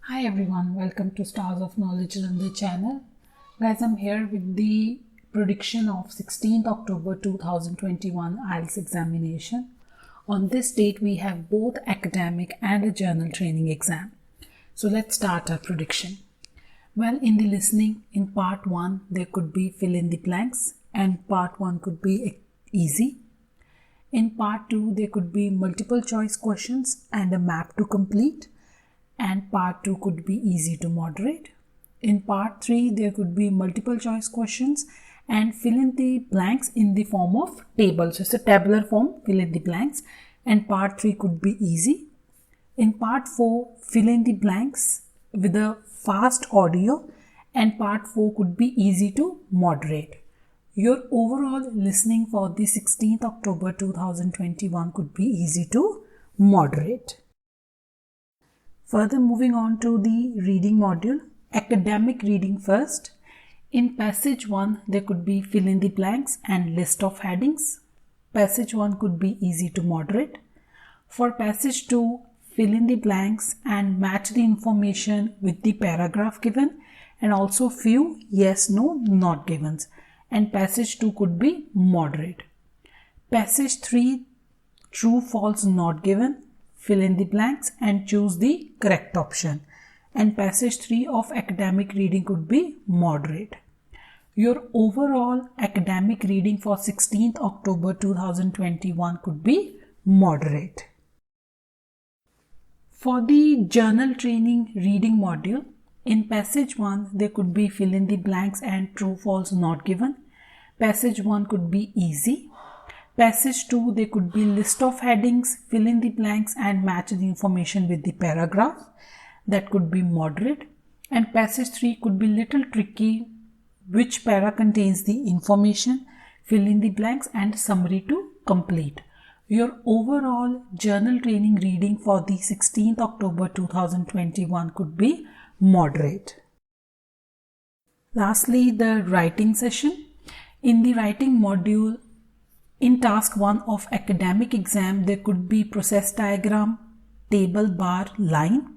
Hi everyone, welcome to Stars of Knowledge London channel. Guys, I'm here with the prediction of 16th October 2021 IELTS examination. On this date, we have both academic and a journal training exam. So let's start our prediction. Well, in the listening, in part 1, there could be fill in the blanks and part 1 could be easy. In part 2, there could be multiple choice questions and a map to complete. And part 2 could be easy to moderate. In part 3, there could be multiple choice questions and fill in the blanks in the form of tables. So it's a tabular form, fill in the blanks. And part 3 could be easy. In part 4, fill in the blanks with a fast audio, and part 4 could be easy to moderate. Your overall listening for the 16th October 2021 could be easy to moderate. Further, moving on to the reading module, academic reading first. In passage 1, there could be fill in the blanks and list of headings. Passage 1 could be easy to moderate. For passage 2, fill in the blanks and match the information with the paragraph given, and also few yes, no, not givens. And passage 2 could be moderate. Passage 3, true, false, not given. Fill in the blanks and choose the correct option. And passage 3 of academic reading could be moderate. Your overall academic reading for 16th October 2021 could be moderate. For the journal training reading module, in passage 1, there could be fill in the blanks and true, false, not given. Passage 1 could be easy. Passage 2, there could be list of headings, fill in the blanks and match the information with the paragraph. That could be moderate. And passage 3 could be little tricky, which para contains the information, fill in the blanks and summary to complete. Your overall journal training reading for the 16th October 2021 could be moderate. Lastly, the writing session. In the writing module, in task 1 of academic exam, there could be process diagram, table, bar, line.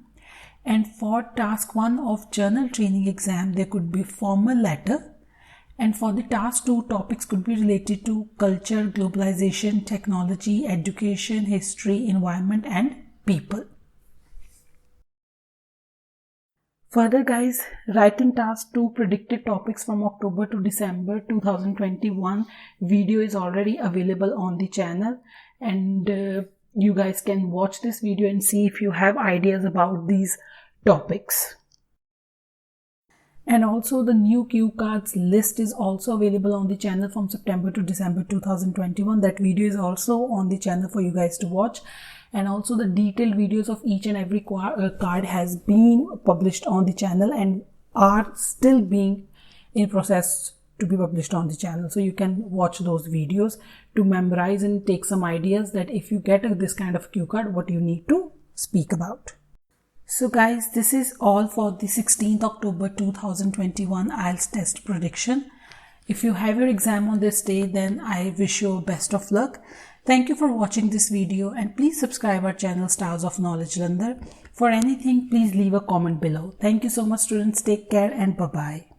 And for task 1 of journal training exam, there could be formal letter. And for the task 2, topics could be related to culture, globalization, technology, education, history, environment and people. Further guys, writing task 2 predicted topics from October to December 2021 video is already available on the channel, and you guys can watch this video and see if you have ideas about these topics. And also the new cue cards list is also available on the channel from September to December 2021. That video is also on the channel for you guys to watch. And also the detailed videos of each and every card has been published on the channel and are still being in process to be published on the channel. So you can watch those videos to memorize and take some ideas that if you get this kind of cue card, what you need to speak about. So guys, this is all for the 16th October 2021 IELTS test prediction. If you have your exam on this day, then I wish you best of luck. Thank you for watching this video, and please subscribe our channel Stars of Knowledge London. For anything, please leave a comment below. Thank you so much students. Take care and bye-bye.